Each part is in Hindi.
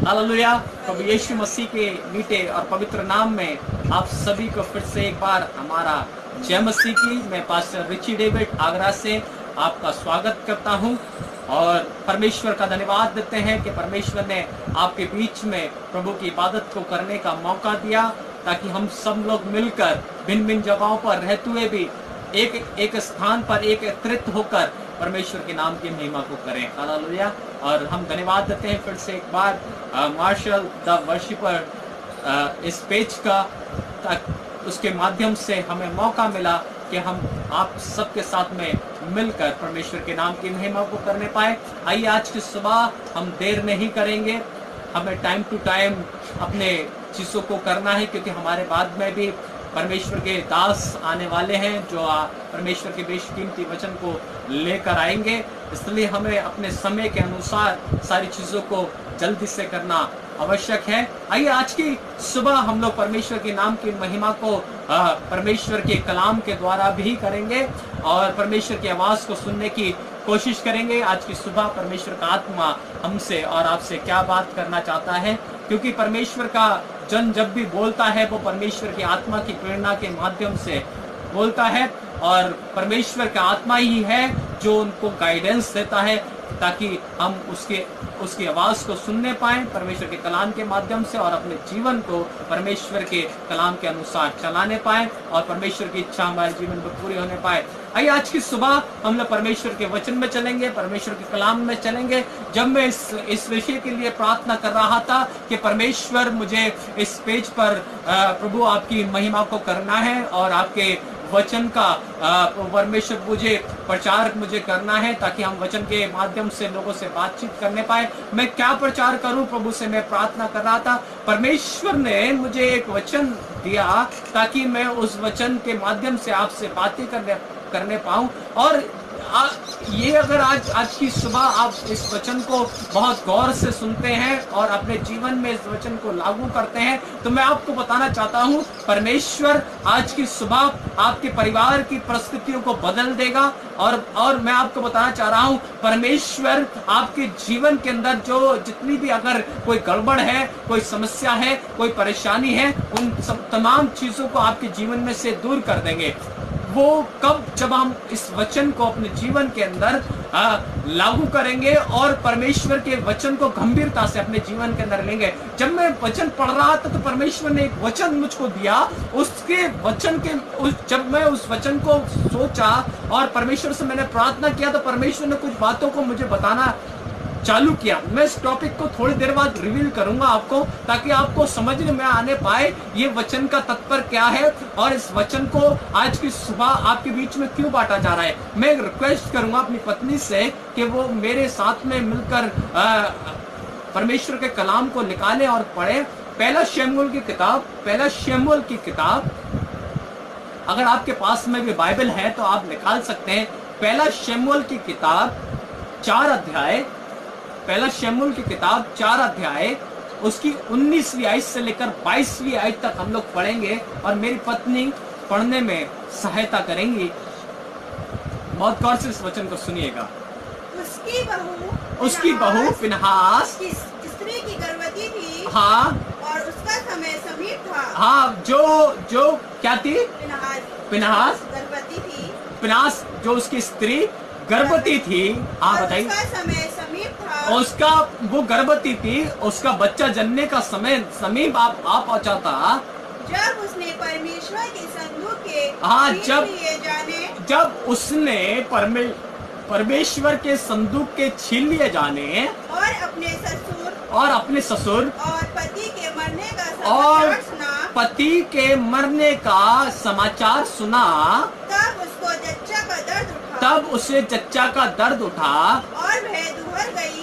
हालेलुया। प्रभु यीशु मसीह के मीठे और पवित्र नाम में आप सभी को फिर से एक बार हमारा जय मसीह की। मैं पास्टर रिची डेविड आगरा से आपका स्वागत करता हूं और परमेश्वर का धन्यवाद देते हैं कि परमेश्वर ने आपके बीच में प्रभु की इबादत को करने का मौका दिया, ताकि हम सब लोग मिलकर भिन्न भिन्न जगहों पर रहते हुए भी एक स्थान पर एकत्रित होकर परमेश्वर के नाम की महिमा को करें। हालेलुया। और हम धन्यवाद देते हैं फिर से एक बार मार्शल द वर्शिपर इस पेज का, उसके माध्यम से हमें मौका मिला कि हम आप सबके साथ में मिलकर परमेश्वर के नाम की महिमा को करने पाए। आइए आज की सुबह हम देर नहीं करेंगे, हमें टाइम टू टाइम अपने चीज़ों को करना है, क्योंकि हमारे बाद में भी परमेश्वर के दास आने वाले हैं जो परमेश्वर के बेशकीमती वचन को लेकर आएंगे। इसलिए हमें अपने समय के अनुसार सारी चीज़ों को जल्दी से करना आवश्यक है। आइए आज की सुबह हम लोग परमेश्वर के नाम की महिमा को परमेश्वर के कलाम के द्वारा भी करेंगे और परमेश्वर की आवाज़ को सुनने की कोशिश करेंगे। आज की सुबह परमेश्वर का आत्मा हमसे और आपसे क्या बात करना चाहता है, क्योंकि परमेश्वर का जन जब भी बोलता है वो परमेश्वर की आत्मा की प्रेरणा के माध्यम से बोलता है, और परमेश्वर का आत्मा ही है जो उनको गाइडेंस देता है ताकि हम उसकी आवाज को सुनने पाएं परमेश्वर के कलाम के माध्यम से, और अपने जीवन को परमेश्वर के कलाम के अनुसार चलाने पाएं और परमेश्वर की इच्छा हमारे जीवन में पूरी होने पाए। आइए आज की सुबह हम लोग परमेश्वर के वचन में चलेंगे, परमेश्वर के कलाम में चलेंगे। जब मैं इस विषय के लिए प्रार्थना कर रहा था कि परमेश्वर मुझे इस पेज पर प्रभु आपकी महिमा को करना है और आपके वचन का परमेश्वर मुझे प्रचार करना है, ताकि हम वचन के माध्यम से लोगों से बातचीत करने पाए। मैं क्या प्रचार करूं, प्रभु से मैं प्रार्थना कर रहा था। परमेश्वर ने मुझे एक वचन दिया ताकि मैं उस वचन के माध्यम से आपसे बातें करने पाऊं। और ये अगर आज की सुबह आप इस वचन को बहुत गौर से सुनते हैं और अपने जीवन में इस वचन को लागू करते हैं, तो मैं आपको बताना चाहता हूं परमेश्वर आज की सुबह आपके परिवार की परिस्थितियों को बदल देगा। और मैं आपको बताना चाह रहा हूं परमेश्वर आपके जीवन के अंदर जो जितनी भी अगर कोई गड़बड़ है, कोई समस्या है, कोई परेशानी है, उन सब तमाम चीजों को आपके जीवन में से दूर कर देंगे। वो कब, जब हम इस वचन को अपने जीवन के अंदर लागू करेंगे और परमेश्वर के वचन को गंभीरता से अपने जीवन के अंदर लेंगे। जब मैं वचन पढ़ रहा था तो परमेश्वर ने एक वचन मुझको दिया, उसके वचन के जब मैं उस वचन को सोचा और परमेश्वर से मैंने प्रार्थना किया तो परमेश्वर ने कुछ बातों को मुझे बताना चालू किया। मैं इस टॉपिक को थोड़ी देर बाद रिवील करूंगा आपको, ताकि आपको समझ में आने पाए ये वचन का तात्पर्य क्या है और इस वचन को आज की सुबह आपके बीच में क्यों बांटा जा रहा है। मैं रिक्वेस्ट करूंगा अपनी पत्नी से कि वो मेरे साथ में मिलकर परमेश्वर के कलाम को निकाले और पढ़े। पहला शमूएल की किताब, अगर आपके पास में भी बाइबल है तो आप निकाल सकते हैं। पहला शमूएल की किताब 4 अध्याय, पहला शमूएल की किताब 4 अध्याय, उसकी 19वीं आयत से लेकर 22वीं आयत तक हम लोग पढ़ेंगे और मेरी पत्नी पढ़ने में सहायता करेंगी। बहुत गौर से इस वचन को सुनिएगा। उसकी बहू फिनहास स्त्री की गर्भवती थी। हाँ, और उसका समय समीप था। हाँ, जो क्या थी? फिनहास गर्भवती थी। फिनहास जो उसकी स्त्री गर्भवती थी। हाँ बताइए। उसका समय समीप था। उसका वो गर्भवती थी, उसका बच्चा जन्मने का समय समीप आ पहुंचा था। जब उसने परमेश्वर के संदूक के हाँ, जब उसने परमेश्वर के संदूक के छीन लिए जाने और अपने ससुर और पति के मरने का समाचार सुना, तब उसे जच्चा का दर्द उठा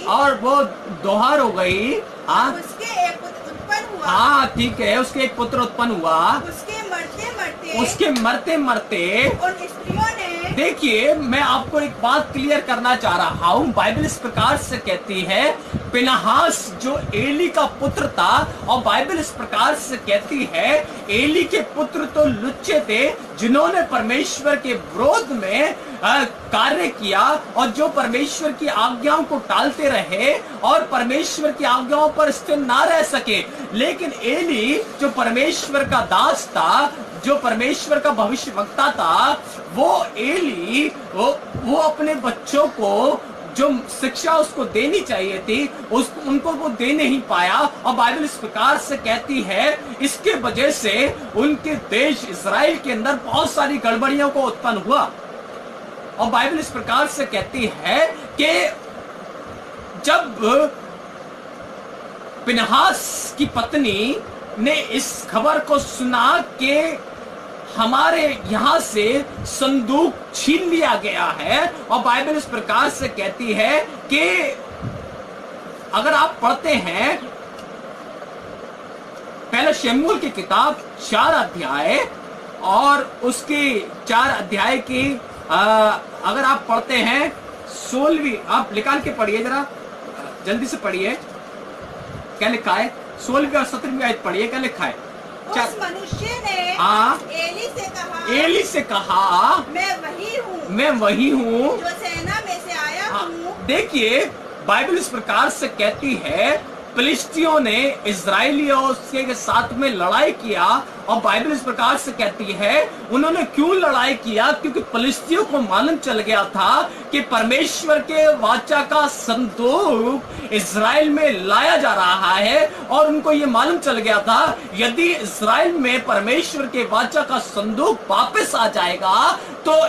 और वो दोहर हो गई। हाँ, उसके एक पुत्र उत्पन्न हुआ। हाँ ठीक है, उसके एक पुत्र उत्पन्न हुआ। उसके मरते मरते उन स्त्रियों ने, देखिए मैं आपको एक बात क्लियर करना चाह रहा हूँ। बाइबल इस प्रकार से कहती है पिनहास जो एली का पुत्र था, और बाइबल इस प्रकार से कहती है एली के पुत्र तो लुच्चे थे जिन्होंने परमेश्वर के विरोध में कार्य किया और जो परमेश्वर की आज्ञाओं को टालते रहे और परमेश्वर की आज्ञाओं पर स्थिर ना रह सके। लेकिन एली जो परमेश्वर का दास था, जो परमेश्वर का भविष्यवक्ता था, वो एली वो अपने बच्चों को जो शिक्षा उसको देनी चाहिए थी उनको वो दे नहीं पाया। और बाइबल इस प्रकार से कहती है इसके वजह से उनके देश इज़राइल के अंदर बहुत सारी गड़बड़ियों को उत्पन्न हुआ। और बाइबल इस प्रकार से कहती है कि जब पिनहास की पत्नी ने इस खबर को सुना कि हमारे यहां से संदूक छीन लिया गया है, और बाइबल इस प्रकार से कहती है कि अगर आप पढ़ते हैं पहले शमूएल की किताब 4 अध्याय और उसके 4 अध्याय की अगर आप पढ़ते हैं 16वीं, आप निकाल के पढ़िए, जरा जल्दी से पढ़िए क्या लिखा है। 16वीं और 17वीं आयत पढ़िए, क्या लिखा है। उस मनुष्य ने एली से कहा मैं वही हूँ जो सेना में से आया हूँ। देखिए बाइबल इस प्रकार से कहती है फिलिस्तियों ने इजराइलियों के साथ में लड़ाई किया, और बाइबल इस प्रकार से कहती है उन्होंने क्यों लड़ाई किया, क्योंकि फिलिस्तियों को मालूम चल गया था कि परमेश्वर के वाचा का संदूक इजराइल में लाया जा रहा है। और उनको ये मालूम चल गया था यदि इजराइल में परमेश्वर के वाचा का संदूक वापस आ जाएगा तो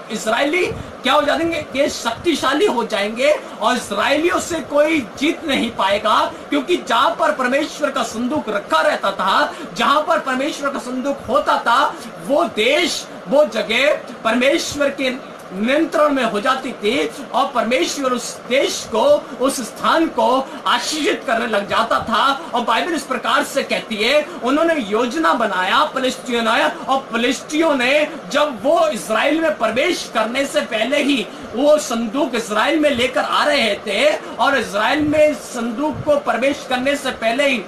इजरायली क्या हो जाएंगे कि शक्तिशाली हो जाएंगे और इजरायलियों से कोई जीत नहीं पाएगा। क्योंकि जहां पर परमेश्वर का संदूक रखा रहता था, जहां पर परमेश्वर का संदूक होता था, वो देश, वो जगह परमेश्वर के नियंत्रण में हो जाती थी और परमेश्वर उस देश को, उस स्थान को आशीषित करने लग जाता था। और बाइबल इस प्रकार से कहती है उन्होंने योजना बनाया फिलिस्तियों ने, और फिलिस्तियों ने जब वो इजराइल में प्रवेश करने से पहले ही वो संदूक इजराइल में लेकर आ रहे थे, और इजराइल में संदूक को प्रवेश करने से पहले ही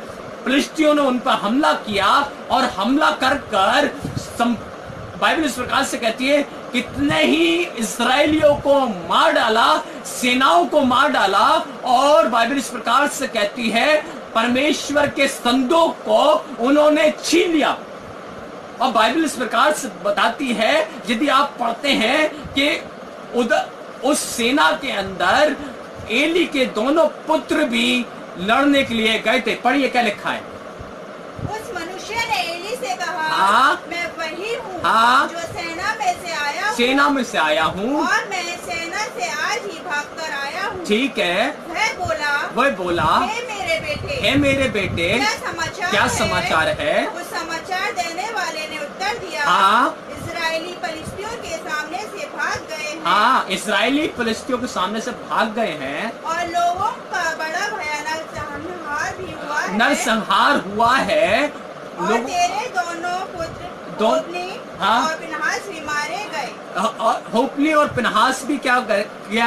फिलिस्तियों ने उन पर हमला किया, और हमला कर बाइबल इस प्रकार से कहती है कितने ही इजरायलियों को मार डाला, सेनाओं को मार डाला। और बाइबल इस प्रकार से कहती है परमेश्वर के संदूक को उन्होंने छीन लिया। और बाइबल इस प्रकार से बताती है, यदि आप पढ़ते हैं कि उस सेना के अंदर एली के दोनों पुत्र भी लड़ने के लिए गए थे। पढ़िए क्या लिखा है। उस मनुष्य ने एली से कहा मैं वही हूँ जो सेना में से आया हूँ और मैं सेना से आज ही भागकर आया हूँ। ठीक है। वह बोला हे मेरे बेटे क्या समाचार है। उस समाचार देने वाले ने उत्तर दिया इजरायली फिलिस्तियों के सामने से भाग गए हैं। इजरायली फिलिस्तियों के सामने से भाग गए हैं और लोगों का बड़ा भयानक संहार भी हुआ है। नरसंहार हुआ है। और तेरे दोनों पुत्र होप्नी और पिनहास भी मारे गए। होप्नी और पिनहास भी क्या गया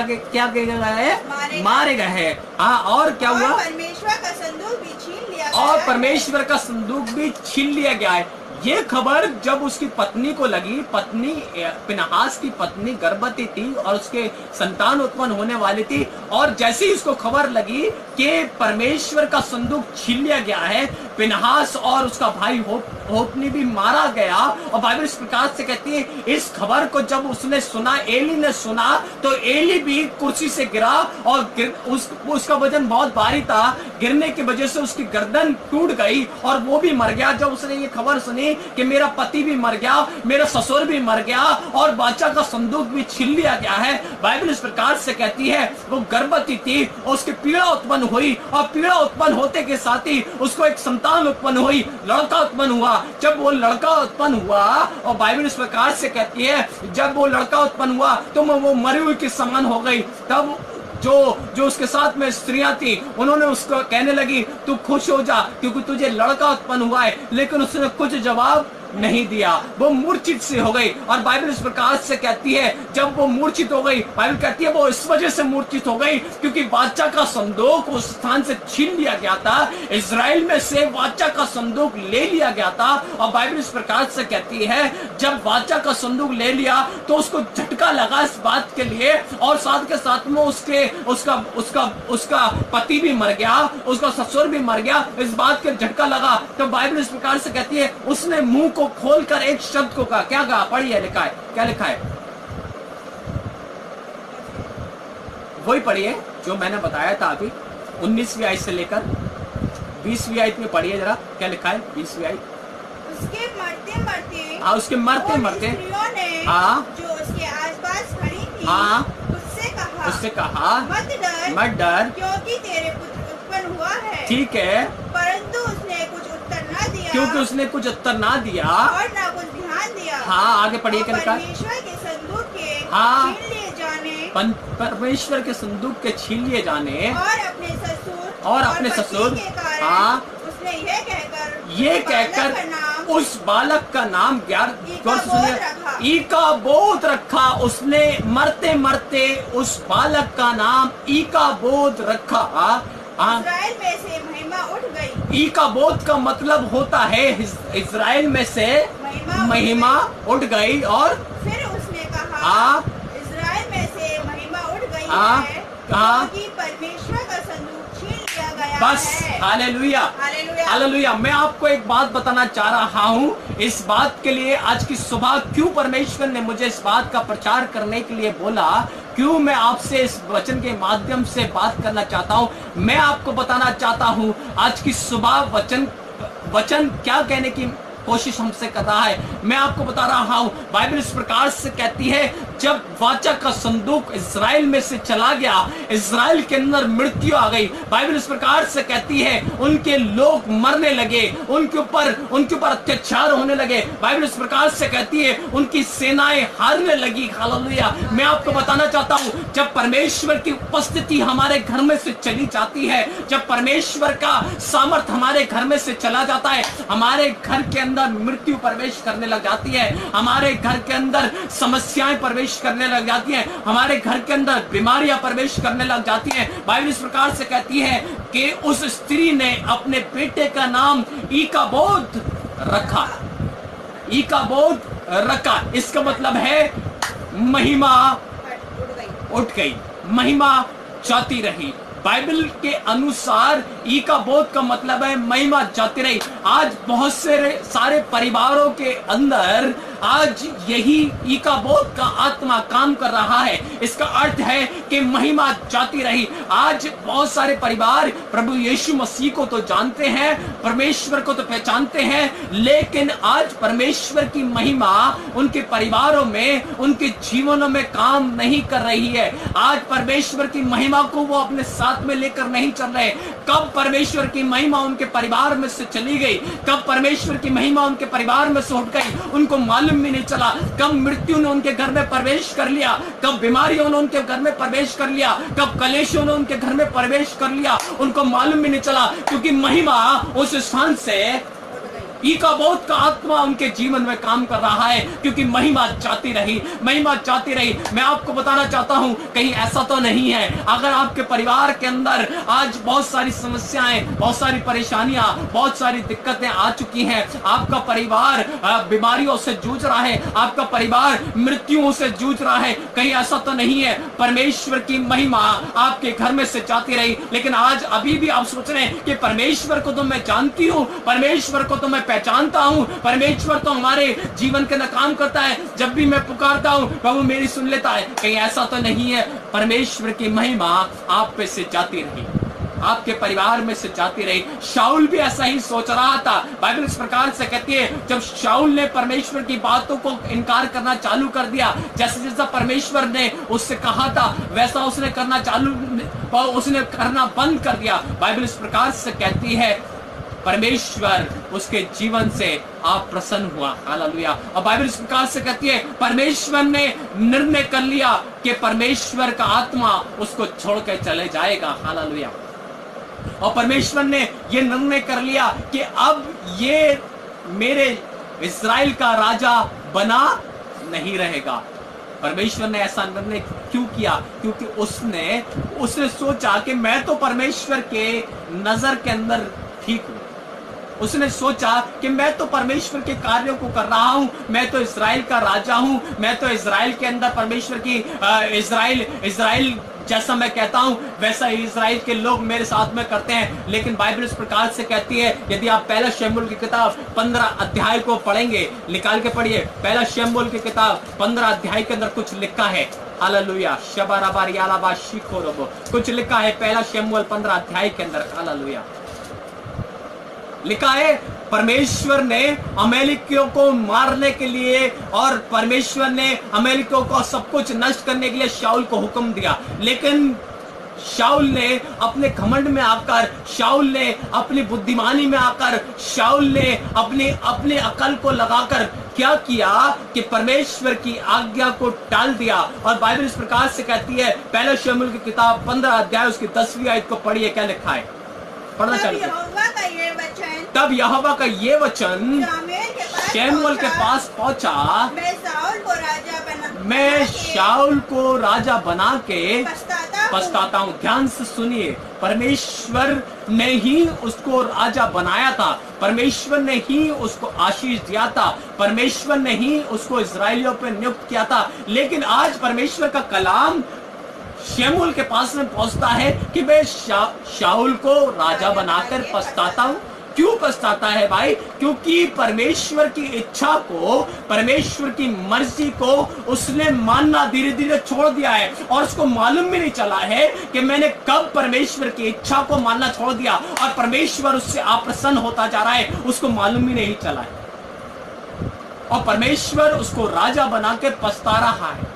है, मारे गए हैं। और क्या हुआ, परमेश्वर का संदूक भी छीन लिया गया। और परमेश्वर का संदूक भी छीन लिया गया है। ये खबर जब उसकी पत्नी को लगी, पिनहास की पत्नी गर्भवती थी और उसके संतान उत्पन्न होने वाली थी, और जैसे ही उसको खबर लगी कि परमेश्वर का संदूक छीन लिया गया है, पिनहास और उसका भाई होप्नी भी मारा गया। और बाइबल इस प्रकार से कहती है इस खबर को जब उसने सुना, एली ने सुना, तो एली भी कुर्सी से गिरा और उसका वजन बहुत भारी था। गिरने की वजह से उसकी गर्दन टूट गई और वो भी मर गया। जब उसने ये खबर सुनी कि मेरा पति भी मर गया, मेरा ससुर भी मर गया और बादशाह का संदूक भी छीन लिया गया है, बाइबल इस प्रकार से कहती है वो गर्भवती थी और उसकी पीड़ा उत्पन्न हुई, और पीड़ा उत्पन्न होते के साथ ही उसको एक संतान उत्पन्न हुई, लड़का उत्पन्न हुआ। जब वो लड़का उत्पन्न हुआ, और बाइबल इस प्रकार से कहती है जब वो लड़का उत्पन्न हुआ तो वो मरी हुई के समान हो गई। तब जो उसके साथ में स्त्रियां थी उन्होंने उसको कहने लगी तू खुश हो जा क्योंकि तुझे लड़का उत्पन्न हुआ है, लेकिन उसने कुछ जवाब नहीं दिया, वो मूर्छित से हो गई। और बाइबल इस प्रकार से कहती है, जब वो मूर्छित हो गई, बाइबल कहती है वो इस वजह से मूर्छित हो गई क्योंकि वाचा का संदूक उस स्थान से छीन लिया गया था, इजराइल में से वाचा का संदूक ले लिया गया था। और बाइबल इस प्रकार से कहती है, जब वाचा का संदूक ले लिया तो उसको झटका लगा इस बात के लिए, और साथ के साथ में उसका पति भी मर गया, उसका ससुर भी मर गया, इस बात के झटका लगा। तो बाइबल इस प्रकार से कहती है, उसने मुंह को खोलकर एक शब्द को कहा। क्या कहा? पढ़िए, लिखा है, क्या लिखा है? वही पढ़िए जो मैंने बताया था अभी, 19वीं आयत से लेकर 20वीं आयत में पढ़िए जरा, क्या लिखा है 20वीं आयत? उसके मरते मरते, हाँ, उसके मरते मरते हाँ, जो उसके आसपास खड़ी थी, हाँ, उससे कहा मत डर क्योंकि तेरे पुत्र उत्पन्न हुआ है। ठीक है, परंतु उसने कुछ उत्तर ना दिया, क्योंकि उसने कुछ उत्तर ना दिया और ना कुछ ध्यान दिया। हाँ, आगे पढ़िए, क्या लिखा है? परमेश्वर के संदूक के हाँ, छीन लिए जाने, परमेश्वर के संदूक के छीन लिए जाने और अपने ससुर के कारण, हाँ, उसने ये कहकर उस बालक का नाम ईकाबोद रखा। उसने मरते मरते उस बालक का नाम ईकाबोद रखा। इस्राएल में से महिमा उठ गई। ईकाबोद का मतलब होता है इस्राएल में से महिमा उठ गई। और फिर उसने कहा, इस्राएल में से महिमा उठ गई है क्योंकि परमेश्वर का संदूक छीन लिया गया बस है। Hallelujah, hallelujah. मैं आपको एक बात बताना चाह रहा हूँ, इस बात के लिए आज की सुबह क्यों परमेश्वर ने मुझे इस बात का प्रचार करने के लिए बोला, क्यों मैं आपसे इस वचन के माध्यम से बात करना चाहता हूँ, मैं आपको बताना चाहता हूँ आज की सुबह वचन क्या कहने की कोशिश हमसे कर रहा है। मैं आपको बता रहा हूं, बाइबल इस प्रकार से कहती है, जब वाचा का संदूक इज़राइल में से चला गया, इज़राइल के अंदर मृत्यु आ गई। बाइबल इस प्रकार से कहती है, उनके लोग मरने लगे, उनके ऊपर अत्याचार होने लगे। बाइबल इस प्रकार से कहती है, उनकी सेनाएं हारने लगी। हालेलुया। मैं आपको बताना चाहता हूं, जब परमेश्वर की उपस्थिति हमारे घर में से चली जाती है, जब परमेश्वर का सामर्थ हमारे घर में से चला जाता है, हमारे घर के अंदर मृत्यु प्रवेश करने लग जाती है, हमारे घर के अंदर समस्याएं प्रवेश करने लग जाती हैं, हमारे घर के अंदर बीमारियां प्रवेश करने लग जाती हैं। बाइबल इस प्रकार से कहती है कि उस स्त्री ने अपने बेटे का नाम ईकाबोद रखा। ईकाबोद रखा, इसका मतलब है महिमा उठ गई, महिमा जाती रही। बाइबल के अनुसार ईकाबोद का मतलब है महिमा जाती रही। आज बहुत सारे परिवारों के अंदर आज यही ईकाबोद का आत्मा काम कर रहा है। इसका अर्थ है कि महिमा जाती रही। आज बहुत सारे परिवार प्रभु यीशु मसीह को तो जानते हैं, परमेश्वर को तो पहचानते हैं, लेकिन आज परमेश्वर की महिमा उनके परिवारों में, उनके जीवनों में काम नहीं कर रही है। आज परमेश्वर की महिमा को वो अपने साथ में लेकर नहीं चल रहे। कब परमेश्वर की महिमा उनके परिवार में से चली गई, कब परमेश्वर की महिमा उनके परिवार में से उठ गई, उनको मालूम भी नहीं चला। कब मृत्यु ने उनके घर में प्रवेश कर लिया, कब बीमारियों ने उनके घर में प्रवेश कर लिया, कब कलेशों ने उनके घर में प्रवेश कर लिया, उनको मालूम भी नहीं चला, क्योंकि महिमा उस स्थान से, ईकाबोद का आत्मा उनके जीवन में काम कर रहा है, क्योंकि महिमा जाती रही, महिमा जाती रही। मैं आपको बताना चाहता हूं, कहीं ऐसा तो नहीं है अगर आपके परिवार के अंदर आज बहुत सारी समस्याएं, बहुत सारी परेशानियां, बहुत सारी दिक्कतें आ चुकी हैं, आपका परिवार बीमारियों से जूझ रहा है, आपका परिवार मृत्युओं से जूझ रहा है, कहीं ऐसा तो नहीं है परमेश्वर की महिमा आपके घर में से जाती रही। लेकिन आज अभी भी आप सोच रहे हैं कि परमेश्वर को तो मैं जानती हूं, परमेश्वर को तो मैं पहचानता हूं, परमेश्वर तो हमारे जीवन के अंदर काम करता है, जब भी मैं पुकारता हूं प्रभु मेरी सुन लेता है। कहीं ऐसा तो नहीं है। परमेश्वर की महिमा आप पे से जाती रही, आपके परिवार में से जाती रही। शाऊल भी ऐसा ही सोच रहा था। बाइबल इस प्रकार से कहती है, जब शाऊल ने परमेश्वर की बातों को इनकार करना चालू कर दिया, जैसे जैसा परमेश्वर ने उससे कहा था वैसा उसने करना बंद कर दिया। बाइबल इस प्रकार से कहती है, परमेश्वर उसके जीवन से आप प्रसन्न हुआ। हालेलुया। और बाइबल इस प्रकार से कहती है, परमेश्वर ने निर्णय कर लिया कि परमेश्वर का आत्मा उसको छोड़ के चले जाएगा। हालेलुया। और परमेश्वर ने ये निर्णय कर लिया कि अब ये मेरे इस्राएल का राजा बना नहीं रहेगा। परमेश्वर ने ऐसा निर्णय क्यों किया? क्योंकि उसने सोचा कि मैं तो परमेश्वर के नजर के अंदर ठीक हूं। उसने सोचा कि मैं तो परमेश्वर के कार्यों को कर रहा हूं, मैं तो इस्राएल का राजा हूं, मैं तो इस्राएल के अंदर परमेश्वर की इस्राएल जैसा मैं कहता हूं वैसा इस्राएल के लोग मेरे साथ में करते हैं। लेकिन बाइबल इस प्रकार से कहती है, यदि आप पहला शमूएल की किताब 15 अध्याय को पढ़ेंगे, निकाल के पढ़िए, पहला शमूएल की किताब 15 अध्याय के अंदर कुछ लिखा है। हालेलुया, शबाराबार यालाबा शिकोरबो, कुछ लिखा है पहला शमूएल 15 अध्याय के अंदर। हालेलुया, लिखा है परमेश्वर ने अमेरिकियों को मारने के लिए और परमेश्वर ने अमेरिकियों को सब कुछ नष्ट करने के लिए शाऊल को हुक्म दिया। लेकिन शाऊल ने अपने घमंड में आकर, शाऊल ने अपनी बुद्धिमानी में आकर, शाऊल ने अपनी अकल को लगाकर क्या किया कि परमेश्वर की आज्ञा को टाल दिया। और बाइबल इस प्रकार से कहती है, पहला शमूएल की किताब 15 अध्याय उसकी 10वीं आयत को पढ़िए, क्या लिखा है, पढ़ना चाहिए। तब यहोवा का ये वचन शमूएल के पास पहुंचा, मैं शाऊल को राजा बना के पछताता हूं। ध्यान से सुनिए, परमेश्वर ने ही उसको राजा बनाया था, परमेश्वर ने ही उसको आशीष दिया था, परमेश्वर ने ही उसको इस्राएलियों पे नियुक्त किया था। लेकिन आज परमेश्वर का कलाम शमूएल के पास में पहुंचता है कि मैं शाऊल को राजा बनाकर पछताता हूं। क्यों पछताता है भाई? क्योंकि परमेश्वर की इच्छा को, परमेश्वर की मर्जी को उसने मानना धीरे धीरे छोड़ दिया है और उसको मालूम भी नहीं चला है कि मैंने कब परमेश्वर की इच्छा को मानना छोड़ दिया और परमेश्वर उससे अप्रसन्न होता जा रहा है, उसको मालूम भी नहीं चला है और परमेश्वर उसको राजा बना के पछता रहा है।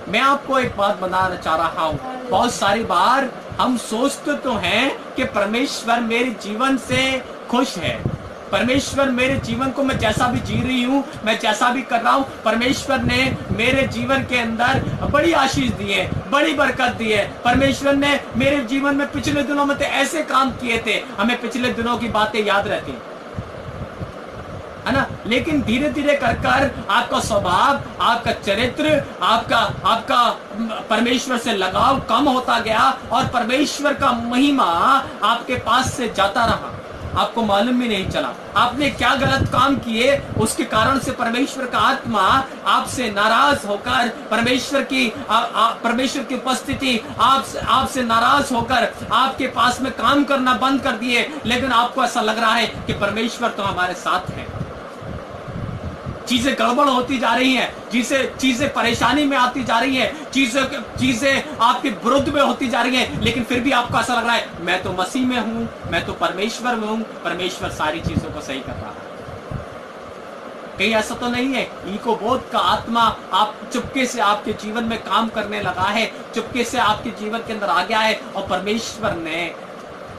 मैं आपको एक बात बताना चाह रहा हूं, बहुत सारी बार हम सोचते तो हैं कि परमेश्वर मेरे जीवन से खुश है, परमेश्वर मेरे जीवन को, मैं जैसा भी जी रही हूं, मैं जैसा भी कर रहा हूं, परमेश्वर ने मेरे जीवन के अंदर बड़ी आशीष दी है, बड़ी बरकत दी है। परमेश्वर ने मेरे जीवन में पिछले दिनों में तो ऐसे काम किए थे, हमें पिछले दिनों की बातें याद रहती है ना। लेकिन धीरे धीरे कर आपका स्वभाव, आपका चरित्र, आपका परमेश्वर से लगाव कम होता गया और परमेश्वर का महिमा आपके पास से जाता रहा, आपको मालूम भी नहीं चला। आपने क्या गलत काम किए, उसके कारण से परमेश्वर का आत्मा आपसे नाराज होकर, परमेश्वर की उपस्थिति आपसे नाराज होकर आपके पास में काम करना बंद कर दिए। लेकिन आपको ऐसा लग रहा है कि परमेश्वर तो हमारे साथ है। चीजें गड़बड़ होती जा रही हैं, चीजें परेशानी में आती जा रही हैं, चीजें आपके विरुद्ध में होती जा रही हैं, लेकिन फिर भी आपको ऐसा लग रहा है मैं तो मसीह में हूं, मैं तो परमेश्वर में हूं, परमेश्वर सारी चीजों को सही कर रहा है। कहीं ऐसा तो नहीं है इको बोध का आत्मा आप चुपके से आपके जीवन में काम करने लगा है, चुपके से आपके जीवन के अंदर आ गया है और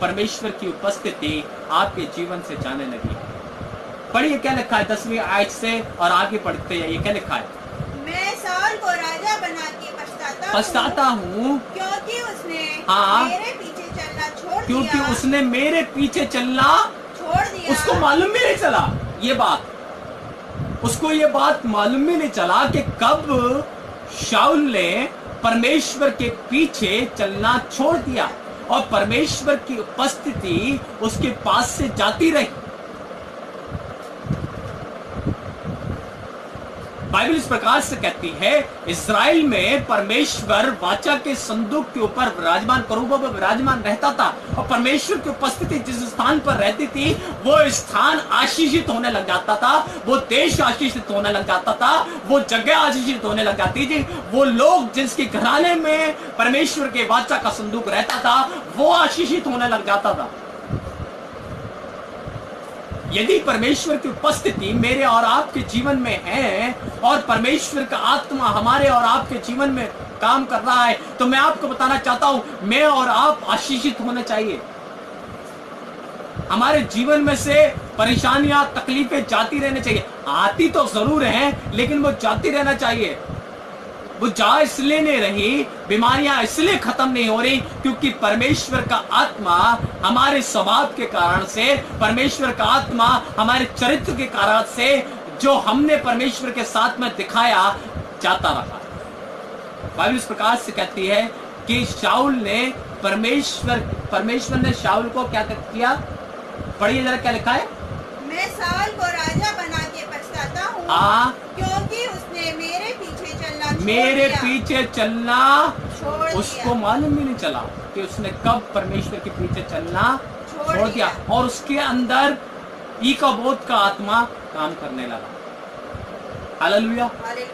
परमेश्वर की उपस्थिति आपके जीवन से जाने लगी है। पढ़िए क्या लिखा है 10वीं आयत से और आगे पढ़ते जाइए, क्या लिखा है। मैं शाऊल को राजा बना के पछताता हूँ क्योंकि उसने मेरे पीछे चलना छोड़ क्योंकि दिया। उसने मेरे पीछे चलना छोड़ दिया। उसको मालूम भी नहीं चला ये बात, उसको ये बात मालूम भी नहीं चला कि कब शाऊल ने परमेश्वर के पीछे चलना छोड़ दिया और परमेश्वर की उपस्थिति उसके पास से जाती रही। बाइबल इस प्रकार से कहती है, इस्राएल में परमेश्वर वाचा के संदूक के ऊपर विराजमान, करूबों पर विराजमान रहता था और परमेश्वर की उपस्थिति जिस स्थान पर रहती थी वो स्थान आशीषित होने लग जाता था, वो देश आशीषित होने लग जाता था, वो जगह आशीषित होने लग जाती थी, वो लोग जिसके घराने में परमेश्वर के वाचा का संदूक रहता था वो आशीषित होने लग जाता था। यदि परमेश्वर की उपस्थिति मेरे और आपके जीवन में है और परमेश्वर का आत्मा हमारे और आपके जीवन में काम कर रहा है तो मैं आपको बताना चाहता हूं, मैं और आप आशीषित होने चाहिए। हमारे जीवन में से परेशानियां, तकलीफें जाती रहनी चाहिए, आती तो जरूर हैं लेकिन वो जाती रहना चाहिए। वो जा इसलिए नहीं रही, बीमारियां इसलिए खत्म नहीं हो रही क्योंकि परमेश्वर का आत्मा हमारे स्वभाव के कारण से, परमेश्वर का आत्मा हमारे चरित्र के कारण से जो हमने परमेश्वर के साथ में दिखाया जाता रहा। बाइबल इस प्रकार से कहती है कि शाऊल ने परमेश्वर ने शाऊल को क्या किया? पढ़िए जरा, क्या लिखा है? मैं शाऊल को राजा बना के पछताता हूँ, क्योंकि उसने मेरे पीछे चलना उसको मालूम भी नहीं चला कि उसने कब परमेश्वर के पीछे चलना छोड़ दिया, और उसके अंदर ईकाबोध का आत्मा काम करने लगा। हालेलुया।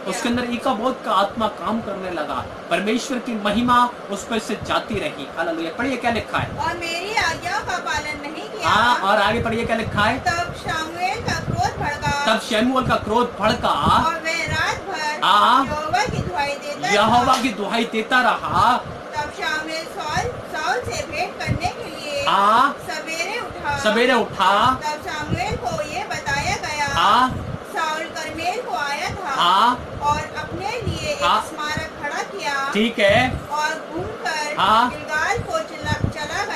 उसके अंदर ईकाबोध का आत्मा काम करने लगा, परमेश्वर की महिमा उस पर से जाती रही। हालेलुया। पढ़िए क्या लिखा है? और मेरी आज्ञा का पालन नहीं किया। और आगे पढ़िए क्या लिखा है? तब शमूएल का क्रोध भड़का, और वह रात भर यहोवा की दुहाई देता रहा। तब शमूएल शाऊल से भेंट करने के लिए सवेरे उठा। तब शमूएल को ये बताया गया, शाऊल कर्मेल को आया था और अपने लिए एक स्मारक खड़ा किया। ठीक है। और घूमकर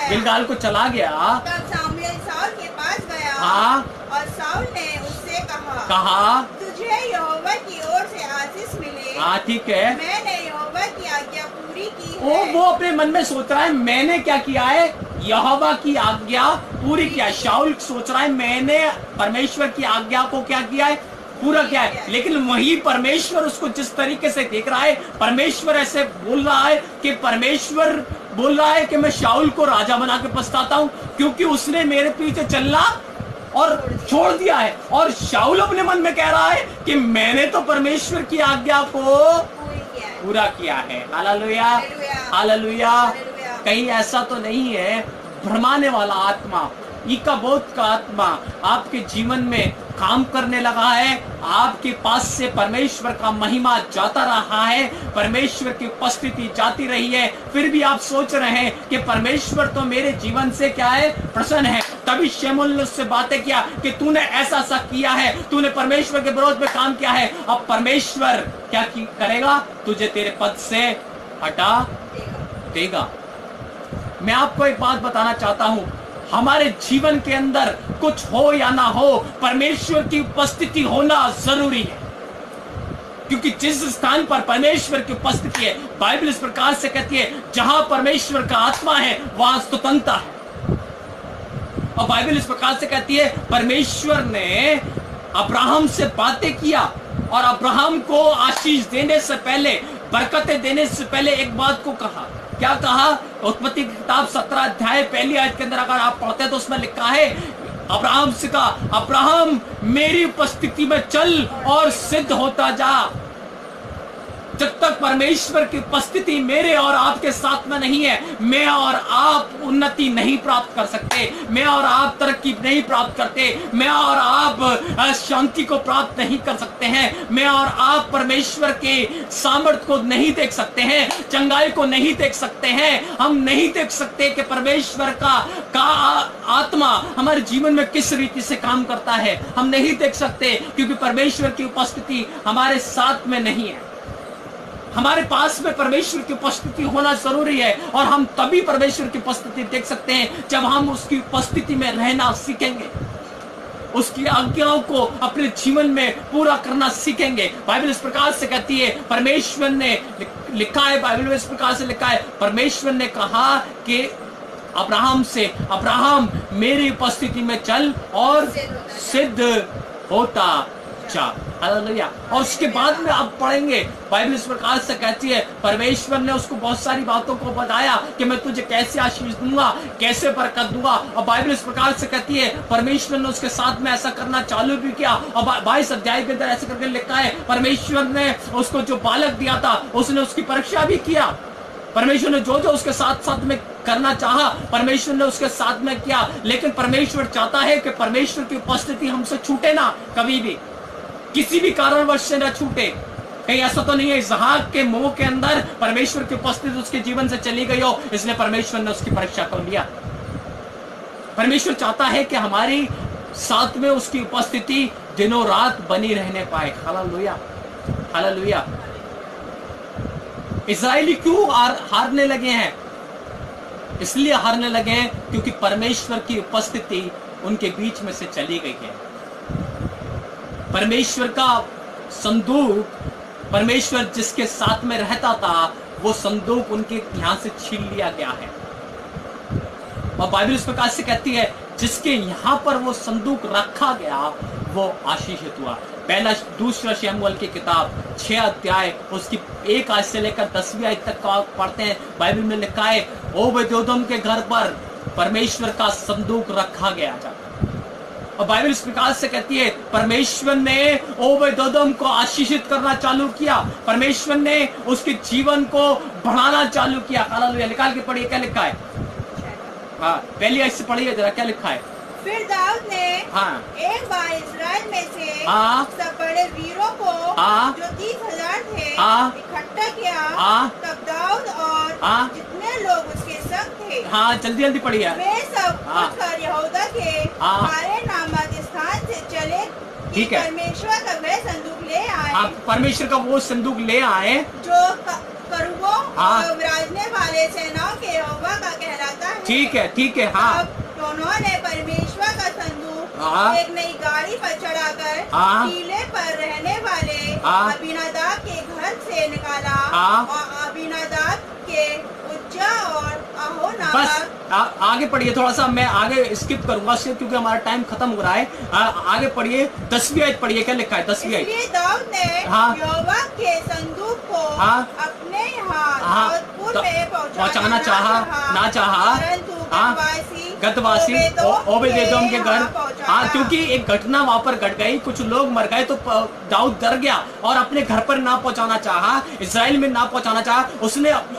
गिलगाल को चला गया। तब शमूएल शाऊल के पास गया और शाऊल ने उससे कहा तुझे यहोवा की ओर से आशीष मिले। ठीक है। मैंने यहोवा की आज्ञा पूरी की है। वो अपने मन में सोच रहा है मैंने क्या किया है? यहोवा की आज्ञा पूरी किया। शाऊल सोच रहा है मैंने परमेश्वर की आज्ञा को क्या किया है? पूरा किया है। लेकिन वही परमेश्वर उसको जिस तरीके से देख रहा है, परमेश्वर ऐसे बोल रहा है कि परमेश्वर बोल रहा है कि मैं शाऊल को राजा बना के पछताता हूं, क्योंकि उसने मेरे पीछे चलना और छोड़ दिया है। और शाऊल अपने मन में कह रहा है कि मैंने तो परमेश्वर की आज्ञा को पूरा किया है। Hallelujah, hallelujah. कहीं ऐसा तो नहीं है भ्रमाने वाला आत्मा, ईकाबोध का आत्मा आपके जीवन में काम करने लगा है? आपके पास से परमेश्वर का महिमा जाता रहा है, परमेश्वर की उपस्थिति जाती रही है, फिर भी आप सोच रहे हैं कि परमेश्वर तो मेरे जीवन से क्या है? प्रसन्न है। तभी शमूएल ने उससे बातें किया कि तूने ऐसा सा किया है, तूने परमेश्वर के विरोध में काम किया है, अब परमेश्वर क्या करेगा? तुझे तेरे पद से हटा देगा। मैं आपको एक बात बताना चाहता हूं, हमारे जीवन के अंदर कुछ हो या ना हो, परमेश्वर की उपस्थिति होना जरूरी है, क्योंकि जिस स्थान पर परमेश्वर की उपस्थिति है, बाइबल इस प्रकार से कहती है जहां परमेश्वर का आत्मा है वहां स्वतंत्रता है। और बाइबल इस प्रकार से कहती है परमेश्वर ने अब्राहम से बातें किया, और अब्राहम को आशीष देने से पहले, बरकतें देने से पहले एक बात को कहा। क्या कहा? उत्पत्ति की किताब 17 अध्याय पहली आयत के अंदर अगर आप पढ़ते हैं तो उसमें लिखा है, अब्राहम से कहा, अब्राहम मेरी उपस्थिति में चल और सिद्ध होता जा। जब तक परमेश्वर की उपस्थिति मेरे और आपके साथ में नहीं है, मैं और आप उन्नति नहीं प्राप्त कर सकते, मैं और आप तरक्की नहीं प्राप्त करते, मैं और आप शांति को प्राप्त नहीं कर सकते हैं, मैं और आप परमेश्वर के सामर्थ्य को नहीं देख सकते हैं, चंगाई को नहीं देख सकते हैं। हम नहीं देख सकते कि परमेश्वर का आत्मा हमारे जीवन में किस रीति से काम करता है। हम नहीं देख सकते क्योंकि परमेश्वर की उपस्थिति हमारे साथ में नहीं है। हमारे पास में परमेश्वर की उपस्थिति होना जरूरी है, और हम तभी परमेश्वर की उपस्थिति देख सकते हैं जब हम उसकी उपस्थिति में रहना सीखेंगे, उसकी आज्ञाओं को अपने जीवन में पूरा करना सीखेंगे। बाइबल इस प्रकार से कहती है, परमेश्वर ने लिखा है, बाइबल में इस प्रकार से लिखा है, परमेश्वर ने कहा कि अब्राहम से, अब्राहम मेरी उपस्थिति में चल और सिद्ध होता जा। हालेलुया। और उसके बाद में आप पढ़ेंगे, बाइबल इस प्रकार से कहती है, परमेश्वर ने उसको बहुत सारी बातों को बताया कि मैं तुझे कैसे आशीष दूंगा, कैसे बरकत दूंगा। और बाइबल इस प्रकार से कहती है, परमेश्वर ने उसके साथ में ऐसा करना चालू भी किया। और 22 अध्याय के अंदर ऐसे करके लिखा है, परमेश्वर ने उसको जो बालक दिया था उसने उसकी परीक्षा भी किया। परमेश्वर ने जो जो उसके साथ साथ में करना चाहा, परमेश्वर ने उसके साथ में किया। लेकिन परमेश्वर चाहता है कि परमेश्वर की उपस्थिति हमसे छूटे ना, कभी भी किसी भी कारणवश से न छूटे। कहीं ऐसा तो नहीं है इसहाक के मुंह के अंदर परमेश्वर की उपस्थिति उसके जीवन से चली गई हो, इसलिए परमेश्वर ने उसकी परीक्षा कर लिया। परमेश्वर चाहता है कि हमारी साथ में उसकी उपस्थिति दिनों रात बनी रहने पाए। Hallelujah, hallelujah. इस्राएली क्यों हारने लगे हैं? इसलिए हारने लगे हैं क्योंकि परमेश्वर की उपस्थिति उनके बीच में से चली गई है। परमेश्वर का संदूक, परमेश्वर जिसके साथ में रहता था, वो संदूक उनके यहाँ से छीन लिया गया है। और बाइबल इस प्रकार से कहती है, जिसके यहाँ पर वो संदूक रखा गया वो आशीषित हुआ। पहला दूसरा शमूएल की किताब 6 अध्याय उसकी 1 आयत से लेकर 10वीं आयत तक पढ़ते हैं। बाइबल में लिखा है, ओबेदेदोम के घर पर परमेश्वर का संदूक रखा गया था। और बाइबल इस प्रकार से कहती है, परमेश्वर ने ओबेदेदोम को आशीषित करना चालू किया, परमेश्वर ने उसके जीवन को बढ़ाना चालू किया। हालेलुया। निकाल के पढ़िए क्या लिखा है। हाँ, पहली आयत से पढ़िए जरा, क्या लिखा है। फिर दाऊद ने एक बार इस्राएल में से सब बड़े वीरों को जो 30,000 थे इकट्ठा किया। तब दाऊद और जितने लोग उसके संग थे, जल्दी जल्दी पढ़िए, वे सब उठकर यहूदा के हारे नामक स्थान से चले। ठीक है, परमेश्वर का वह संदूक ले आए, परमेश्वर का वो संदूक ले आए जो करूबों और विराजने वाले सेनाओं के यहोवा का कहलाता है। ठीक है, ठीक है। हाँ, उन्होंने परमेश्वर का संदूक एक नई गाड़ी पर चढ़ाकर टीले पर रहने वाले अबीनादाब के घर से निकाला और अबीनादाब के उज्जा और अहोनादाब। बस आगे पढ़िए, थोड़ा सा मैं आगे स्किप करूंगा क्योंकि हमारा टाइम खत्म हो रहा है। आगे पढ़िए, 10वीं आयत पढ़िए, क्या लिखा है 10वीं आयत। इसलिए दाऊद ने यहोवा के संदूक को अपने यहाँ दाऊदपुर में पहुंचाना चाहा, परंतु गतवासी ओबेदेदोम के घर, क्योंकि एक घटना वहां पर घट गई, कुछ लोग मर गए, तो दाऊद डर गया और अपने घर पर ना पहुंचाना चाहा, इस्राएल में ना पहुंचाना चाहा।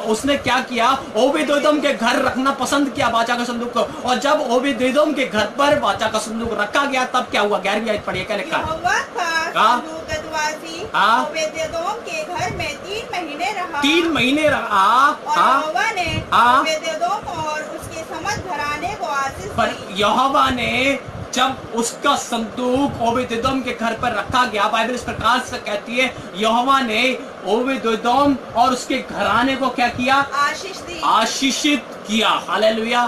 उसने क्या किया, ओबेदेदोम के घर रखना पसंद किया वाचा का संदूक को। और जब ओबेदेदोम के घर पर वाचा का संदूक रखा गया, तब क्या हुआ। 11वीं आयत पढ़िए, क्या लिखा है। ओबेदेदोम के घर में 3 महीने रहा। 3 महीने रहा। यहोवा ने ओबेदेदोम और उसके समस्त घराने को आशीष दी। यहोवा ने जब उसका संदूक ओबेदेदोम के घर पर रखा गया, बाइबल इस प्रकार से कहती है, यहोवा ने ओबेदेदोम और उसके घराने को क्या किया, आशीष दी, आशीषित किया। Hallelujah,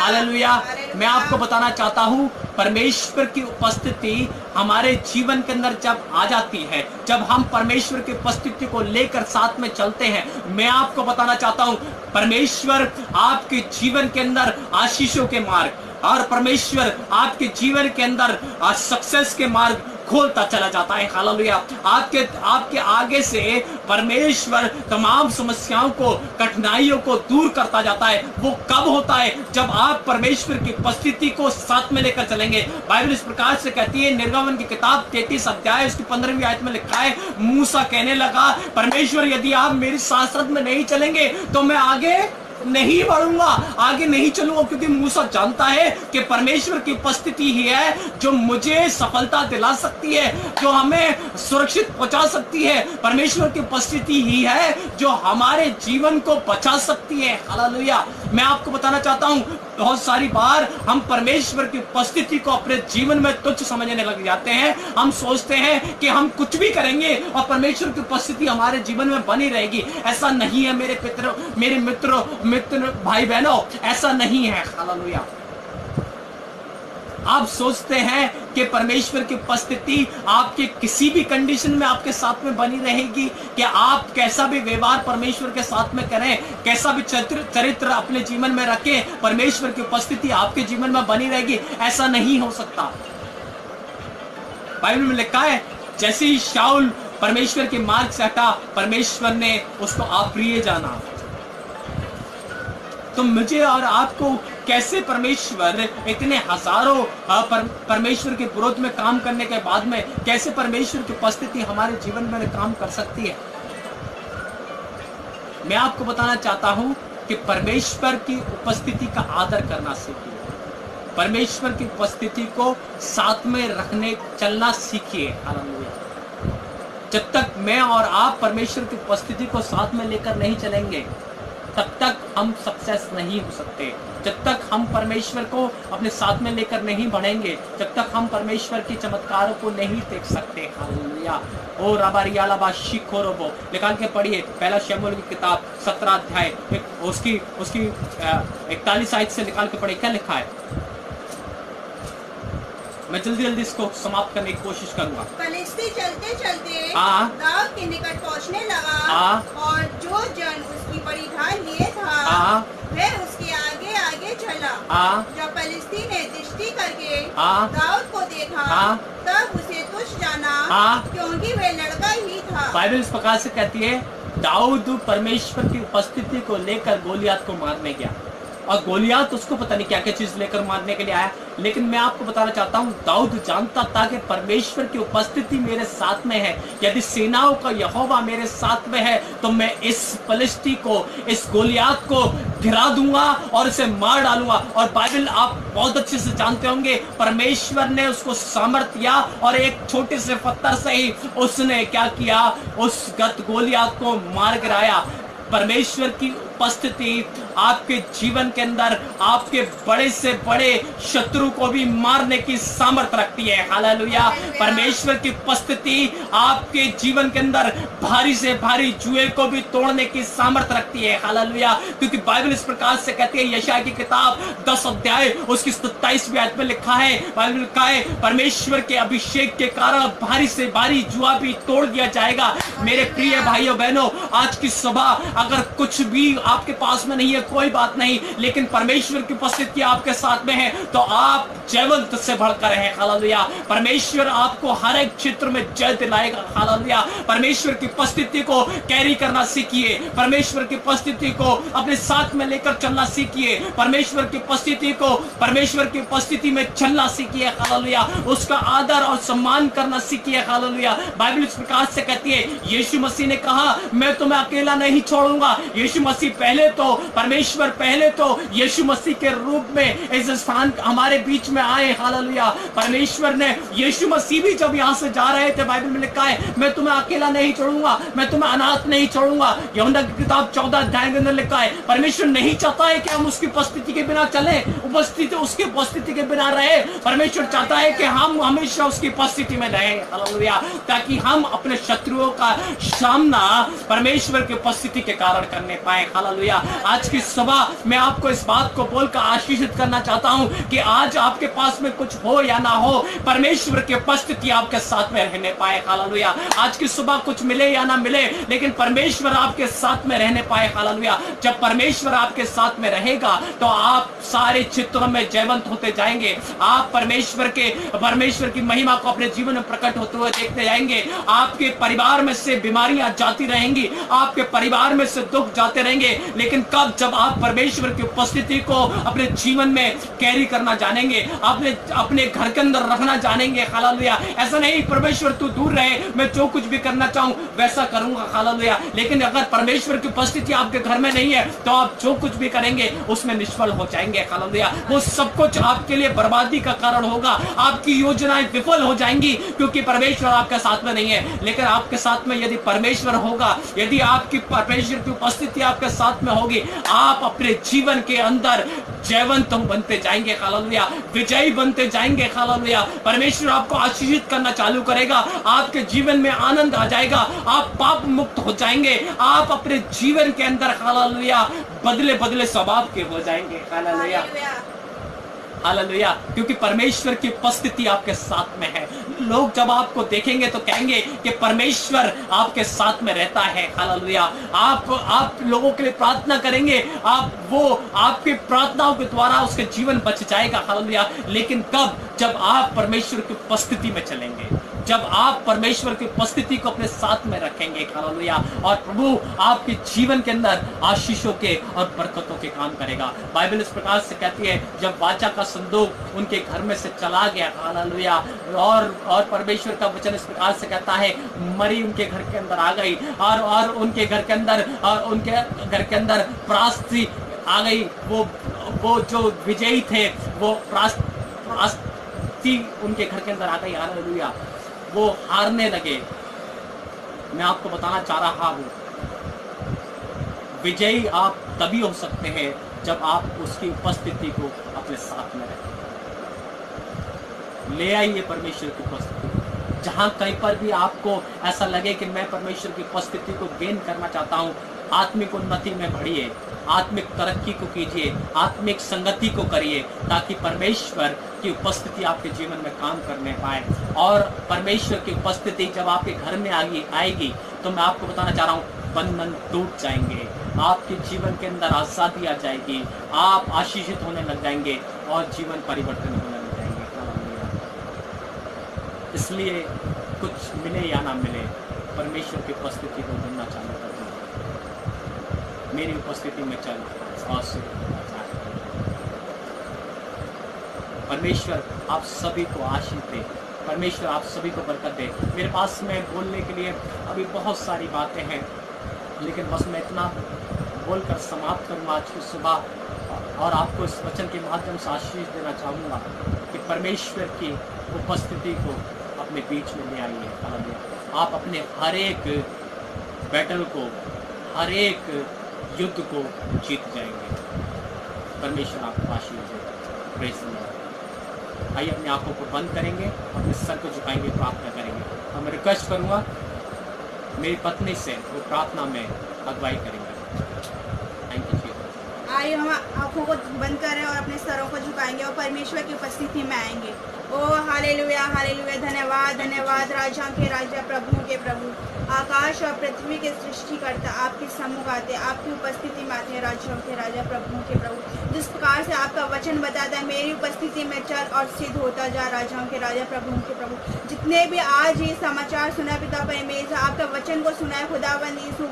hallelujah. मैं आपको बताना चाहता हूँ, परमेश्वर की उपस्थिति हमारे जीवन के अंदर जब आ जाती है, जब हम परमेश्वर की उपस्थिति को लेकर साथ में चलते हैं, मैं आपको बताना चाहता हूँ, परमेश्वर आपके जीवन के अंदर आशीषों के मार्ग और परमेश्वर आपके जीवन के अंदर सक्सेस के मार्ग खोलता चला जाता है। हालेलुया। आपके आगे से परमेश्वर तमाम समस्याओं को, कठिनाइयों को दूर करता जाता है। वो कब होता है, जब आप परमेश्वर की उपस्थिति को साथ में लेकर चलेंगे। बाइबल इस प्रकार से कहती है, निर्गमन की किताब 33 अध्याय उसकी 15वीं आयत में लिखा है, मूसा कहने लगा, परमेश्वर यदि आप मेरी साथ में नहीं चलेंगे तो मैं आगे नहीं बढ़ूंगा, आगे नहीं चलूंगा, क्योंकि मूसा जानता है कि परमेश्वर की उपस्थिति ही है जो मुझे सफलता दिला सकती है, जो हमें सुरक्षित पहुंचा सकती है। परमेश्वर की उपस्थिति ही है जो हमारे जीवन को बचा सकती है। हालेलुया। मैं आपको बताना चाहता हूं, बहुत सारी बार हम परमेश्वर की उपस्थिति को अपने जीवन में तुच्छ समझने लग जाते हैं। हम सोचते हैं कि हम कुछ भी करेंगे और परमेश्वर की उपस्थिति हमारे जीवन में बनी रहेगी। ऐसा नहीं है मेरे मित्र भाई बहनों, ऐसा नहीं है। हालेलुया। आप सोचते हैं कि परमेश्वर की उपस्थिति आपके किसी भी कंडीशन में आपके साथ में बनी रहेगी, कि आप कैसा भी व्यवहार परमेश्वर के साथ में करें, कैसा भी चरित्र अपने जीवन में रखें, परमेश्वर की उपस्थिति आपके जीवन में बनी रहेगी। ऐसा नहीं हो सकता। बाइबल में लिखा है, जैसे ही शाऊल परमेश्वर के मार्ग से हटा, परमेश्वर ने उसको अप्रिय जाना। तो मुझे और आपको कैसे परमेश्वर इतने हजारों परमेश्वर के विरोध में काम करने के बाद में कैसे परमेश्वर की उपस्थिति हमारे जीवन में काम कर सकती है। मैं आपको बताना चाहता हूं कि परमेश्वर की उपस्थिति का आदर करना सीखिए, परमेश्वर की उपस्थिति को साथ में रखने चलना सीखिए। हालेलुया। जब तक मैं और आप परमेश्वर की उपस्थिति को साथ में लेकर नहीं चलेंगे, तब तक हम सक्सेस नहीं हो सकते। जब तक हम परमेश्वर को अपने साथ में लेकर नहीं बढ़ेंगे, जब तक हम परमेश्वर के चमत्कारों को नहीं देख सकते। हालेलुया। ओ रबारियाला बाशी खोरोबो, निकाल के पढ़िए पहला शमूएल की किताब 17 अध्याय उसकी 41 आयत से निकाल के पढ़िए, क्या लिखा है। मैं जल्दी जल्दी इसको समाप्त करने की कोशिश करूंगा। फलिस्ती चलते चलते हाँ। दाऊद के निकट पहुंचने लगा। हाँ। और जो जन उसकी बड़ी ढाल लिए था हाँ। वह उसके आगे आगे चला। हाँ। जब फलिस्ती ने दृष्टि करके हाँ। दाऊद को देखा हाँ। तब उसे तुच्छ जाना, हाँ। क्योंकि वह लड़का ही था। बाइबल इस प्रकार से कहती है, दाऊद परमेश्वर की उपस्थिति को लेकर गोलियत को मारने गया, और गोलियत उसको पता नहीं क्या क्या चीज लेकर मारने के लिए आया। लेकिन मैं आपको बताना चाहता हूँ, दाऊद जानता था कि परमेश्वर की उपस्थिति मेरे साथ में है। यदि सेनाओं का यहोवा मेरे साथ में है तो मैं इस फलिस्ती को, इस गोलियत को गिरा दूंगा और इसे मार डालूंगा। और बाइबल आप बहुत अच्छे से जानते होंगे, परमेश्वर ने उसको सामर्थ्य दिया और एक छोटे से पत्थर से ही उसने क्या किया, उस गोलियत को मार गिराया। परमेश्वर की उपस्थिति आपके जीवन के अंदर आपके बड़े से बड़े शत्रु को भी मारने की सामर्थ रखती है। हालेलुया। परमेश्वर की उपस्थिति आपके जीवन के अंदर भारी से भारी जुए को भी तोड़ने की सामर्थ रखती है। हालेलुया। क्योंकि बाइबल इस प्रकार से कहती है, यशायाह की किताब 10 अध्याय उसकी 27वीं आयत में लिखा है, बाइबल लिखा है, परमेश्वर के अभिषेक के कारण भारी से भारी जुआ भी तोड़ दिया जाएगा। मेरे प्रिय भाइयों बहनों, आज की सभा अगर कुछ भी आपके पास में नहीं है कोई बात नहीं, लेकिन परमेश्वर की उपस्थिति आपके साथ में है तो आप जयवंत से बढ़कर हैं। हालेलुया। परमेश्वर आपको हर एक क्षेत्र में जय दिलाएगा। हालेलुया। परमेश्वर की उपस्थिति को कैरी करना सीखिए, परमेश्वर की उपस्थिति को अपने साथ में लेकर चलना सीखिए, परमेश्वर की उपस्थिति को, परमेश्वर की उपस्थिति में चलना सीखिए। हालेलुया। उसका आदर और सम्मान करना सीखिए। हालेलुया। बाइबल इस प्रकार से कहती है, यीशु मसीह ने कहा, मैं तुम्हें अकेला नहीं छोड़ूंगा। यीशु मसीह पहले तो, परमेश्वर पहले तो यीशु मसीह के रूप में इस स्थान हमारे बीच में आए। हालेलुया। परमेश्वर ने, यीशु मसीह भी जब यहाँ से जा रहे थे, बाइबल में लिखा है, मैं तुम्हें अकेला नहीं छोड़ूंगा, मैं तुम्हें अनाथ नहीं छोड़ूंगा। यूहन्ना की किताब 14 अध्याय के अंदर लिखा है, परमेश्वर नहीं चाहता है कि हम उसकी उपस्थिति के बिना चले, उपस्थिति उसकी उपस्थिति के बिना रहे। परमेश्वर चाहता है कि हम हमेशा उसकी उपस्थिति में रहे। हालेलुया। ताकि हम अपने शत्रुओं का सामना परमेश्वर की उपस्थिति के कारण करने पाए। हालेलुया। आज की सुबह मैं आपको इस बात को बोलकर आशीषित करना चाहता हूं कि आज आपके पास में कुछ हो या ना हो, परमेश्वर की उपस्थिति आपके साथ में रहने पाए। हालेलुया। आज की सुबह कुछ मिले या ना मिले, लेकिन परमेश्वर आपके साथ में रहने पाए। हालेलुया। जब परमेश्वर आपके साथ में रहेगा तो आप सारे क्षेत्रों में जयवंत होते जाएंगे। आप परमेश्वर की महिमा को अपने जीवन में प्रकट होते हुए देखते जाएंगे। आपके परिवार में से बीमारियां जाती रहेंगी, आपके परिवार में से दुख जाते रहेंगे, लेकिन कब, जब आप परमेश्वर की उपस्थिति को अपने जीवन में कैरी करना जानेंगे, अपने घर के अंदर रखना जानेंगे। हालेलुया। ऐसा नहीं परमेश्वर तू दूर रहे, मैं जो कुछ भी करना चाहूं वैसा करूंगा। हालेलुया। लेकिन अगर परमेश्वर की उपस्थिति आपके घर में नहीं है तो आप जो कुछ भी करेंगे उसमें निष्फल हो जाएंगे। हालेलुया। वो सब कुछ आपके लिए बर्बादी का कारण होगा, आपकी योजनाएं विफल हो जाएंगी, क्योंकि परमेश्वर आपके साथ में नहीं है। लेकिन आपके साथ में यदि परमेश्वर होगा, यदि आपकी परमेश्वर की उपस्थिति आपके साथ में होगी, आप अपने जीवन के अंदर जयवंत बनते जाएंगे। हालेलुया। विजयी बनते जाएंगे। हालेलुया। परमेश्वर आपको आशीषित करना चालू करेगा, आपके जीवन में आनंद आ जाएगा, आप पाप मुक्त हो जाएंगे, आप अपने जीवन के अंदर हालेलुया बदले स्वभाव के हो जाएंगे। हालेलुया। हालेलुया। क्योंकि परमेश्वर की उपस्थिति आपके साथ में है। लोग जब आपको देखेंगे तो कहेंगे कि परमेश्वर आपके साथ में रहता है। हालेलुया। आप लोगों के लिए प्रार्थना करेंगे, आपके प्रार्थनाओं के द्वारा उसके जीवन बच जाएगा। हालेलुया। लेकिन कब, जब आप परमेश्वर की उपस्थिति में चलेंगे, जब आप परमेश्वर की उपस्थिति को अपने साथ में रखेंगे। हालेलुया। और प्रभु आपके जीवन के अंदर आशीषों के और बरकतों के काम करेगा। बाइबल इस प्रकार से कहती है, जब वाचा का संदूक उनके घर में से चला गया, हालेलुया, और परमेश्वर का वचन इस प्रकार से कहता है, मरी उनके घर के अंदर आ गई, और उनके घर के अंदर प्रास्ती आ गई। वो जो विजयी थे वो प्रास्ती उनके घर के अंदर आ गई। हालेलुया। वो हारने लगे। मैं आपको बताना चाह रहा हूं, विजयी आप तभी हो सकते हैं जब आप उसकी उपस्थिति को अपने साथ में रखें। ले आइए परमेश्वर की उपस्थिति। जहां कहीं पर भी आपको ऐसा लगे कि मैं परमेश्वर की उपस्थिति को गेन करना चाहता हूं, आत्मिक उन्नति में बढ़िए, आत्मिक तरक्की को कीजिए, आत्मिक संगति को करिए, ताकि परमेश्वर की उपस्थिति आपके जीवन में काम करने पाए। और परमेश्वर की उपस्थिति जब आपके घर में आएगी तो मैं आपको बताना चाह रहा हूँ, बंधन टूट जाएंगे, आपके जीवन के अंदर आज़ादी आ जाएगी, आप आशीषित होने लग जाएंगे और जीवन परिवर्तन होने लग जाएंगे। इसलिए कुछ मिले या ना मिले, परमेश्वर की उपस्थिति को ढूंढना चालू कर दो। मेरी उपस्थिति में चल और परमेश्वर आप सभी को आशीष दे, परमेश्वर आप सभी को बरकत दे। मेरे पास में बोलने के लिए अभी बहुत सारी बातें हैं, लेकिन बस मैं इतना बोलकर समाप्त करूँगा आज की सुबह, और आपको इस वचन के माध्यम से आशीष देना चाहूँगा कि परमेश्वर की उपस्थिति को अपने बीच में ले आइए। आप अपने हर एक बैटल को, हर एक युद्ध को जीत जाएंगे। परमेश्वर आपको आशीष देगा। Praise the Lord. आइए अपनी आंखों को बंद करेंगे, अपने सर को झुकाएंगे, प्रार्थना करेंगे। और मैं रिक्वेस्ट करूँगा मेरी पत्नी से वो प्रार्थना में अगुवाई करेंगे। Thank you. आइए हम आंखों को बंद करें और अपने सरों को झुकाएंगे और परमेश्वर की उपस्थिति में आएंगे। ओ हालेलुया, हालेलुया। धन्यवाद, धन्यवाद राजा के राजा, प्रभु के प्रभु, आकाश और पृथ्वी के सृष्टिकर्ता आपके सम्मुख आते, आपकी उपस्थिति में आते हैं। राजाओं के राजा, प्रभु के प्रभु, जिस प्रकार से आपका वचन बताता है, मेरी उपस्थिति में चल और सिद्ध होता जा। राजाओं के राजा, प्रभु के प्रभु, जितने भी आज ये समाचार सुना पिता परमेश्वर, आपका वचन को सुना है खुदावंद यीशु,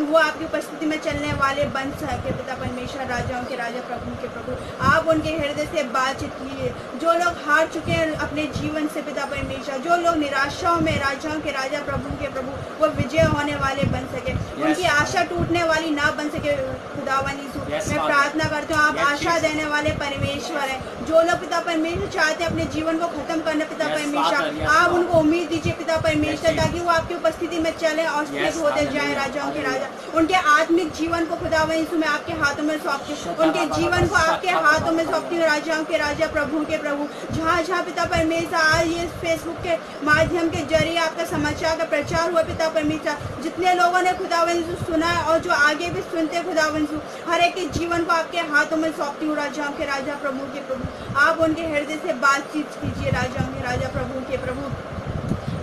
वो आपकी उपस्थिति में चलने वाले बन सके पिता परमेश्वर। राजाओं के राजा, प्रभु के प्रभु, आप उनके हृदय से बातचीत कीजिए। जो लोग हार चुके हैं अपने जीवन से पिता परमेश्वर, जो लोग निराशाओं में, राजाओं के राजा, प्रभु के प्रभु, वो विजय होने वाले बन सके, उनकी आशा टूटने वाली ना बन सके खुदावन यीशु। मैं प्रार्थना करती हूँ, आप आशा देने वाले परमेश्वर है। जो लोग पिता परमेश्वर चाहते हैं अपने जीवन को खत्म करना पिता परमेश्वर, आप उनको उम्मीद दीजिए पिता परमेश्वर, ताकि वो आपकी उपस्थिति में चले और सिद्ध होते जाए। राजाओं के राजा, उनके आत्मिक जीवन को खुदावन यीशु मैं आपके हाथों में सौंपती हूँ, उनके जीवन को आपके हाथों में सौंपती हूँ। राजाओं के राजा, प्रभु के प्रभु, जहाँ जहाँ पिता परमेश्वर आज ये फेसबुक के माध्यम के जरिए आपका समाचार का प्रचार हुआ पिता परमेश्वर, जितने लोगों ने खुदावन यीशु सुना है और जो आगे भी सुनते खुदावन यीशु, हर एक के जीवन को आपके हाथों में सौंपती हूँ। राजाओं के राजा, प्रभु के प्रभु, आप उनके हृदय से बातचीत कीजिए। राजाओं के राजा, प्रभु के प्रभु,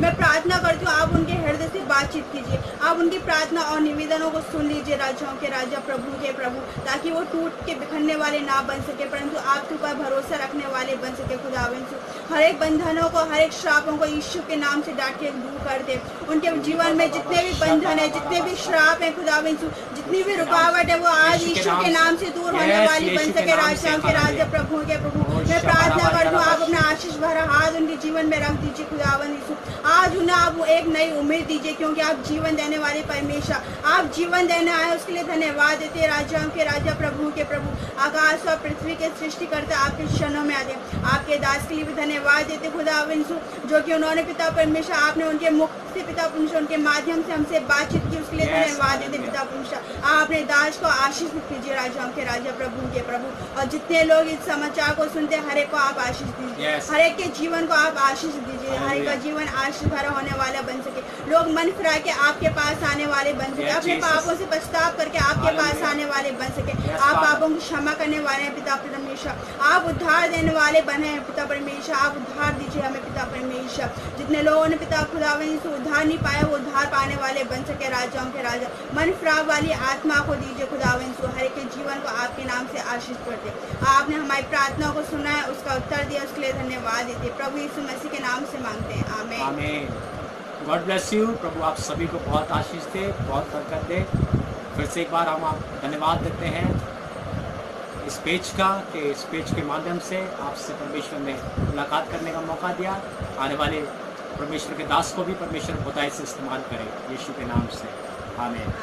मैं प्रार्थना करती हूँ, आप उनके हृदय से बातचीत कीजिए, आप उनकी प्रार्थना और निवेदनों को सुन लीजिए। राजाओं के राजा, प्रभु के प्रभु, ताकि वो टूट के बिखरने वाले ना बन सके, परंतु आपके ऊपर भरोसा रखने वाले बन सके खुदावन यीशु। हर एक बंधनों को, हर एक श्रापों को यीशु के नाम से डांट के दूर कर दे। उनके जीवन में जितने भी बंधन है, जितने भी श्राप है खुदावन यीशु, जितनी भी रुकावट है, वो आज यीशु के नाम से दूर होने वाली बन सके। राजाओं के राजा, प्रभु के प्रभु, मैं प्रार्थना करती हूँ, आप अपना आशीष भरा हाथ उनके जीवन में रख दीजिए खुदावन यीशु। आज उन्हें आप एक नई उम्मीद दीजिए, क्योंकि आप जीवन देने वाले परमेश्वर, आप जीवन देने आए, उसके लिए धन्यवाद देते। राजाओं के राजा, प्रभु के प्रभु, आकाश और पृथ्वी के सृष्टिकर्ता आपके चरणों में आते, आपके दास के लिए भी धन्यवाद देते खुदावन यीशु, जो कि उन्होंने पिता परमेश्वर, आपने उनके मुख से पिता परमेश्वर, उनके माध्यम से हमसे बातचीत की, उसके लिए धन्यवाद देते पिता परमेश्वर। आप अपने दास को आशीष कीजिए। राजाओं के राजा, प्रभु के प्रभु, और जितने लोग इस समाचार को सुनते हैं, हर एक को आप आशीष दीजिए, हर एक के जीवन को आप आशीष दीजिए, हर एक का जीवन आशीष भरा होने वाला बन सके। लोग मन फिरा के आपके पास आने वाले बन सके, अपने पापों से पछताव करके आपके पास आने वाले बन सके। आप पापों की क्षमा करने वाले हैं पिता परमेश्वर, आप उद्धार देने वाले बने हैं पिता परमेश्वर, आप उद्धार दीजिए हमें पिता परमेश्वर। जितने लोगों ने पिता खुदावन यीशु उद्धार नहीं पाया, वो उद्धार पाने वाले बन सके। राजाओं के राजा, मन फिराव वाली आत्मा को दीजिए खुदावन यीशु, हर एक के जीवन को आपके नाम से आशीष कर दे। आपने हमारी प्रार्थनाओं को सुना है, उसका उत्तर दिया, उसके लिए धन्यवाद देते। प्रभु यीशु मसीह के नाम से मांगते हैं, आमीन। God bless you. प्रभु आप सभी को बहुत आशीष दे, बहुत बरकत दे। फिर से एक बार हम आप धन्यवाद देते हैं इस पेज का, कि इस पेज के माध्यम से आपसे परमेश्वर ने मुलाकात करने का मौका दिया। आने वाले परमेश्वर के दास को भी परमेश्वर खुदाई से इस्तेमाल करे, यीशु के नाम से, आमीन।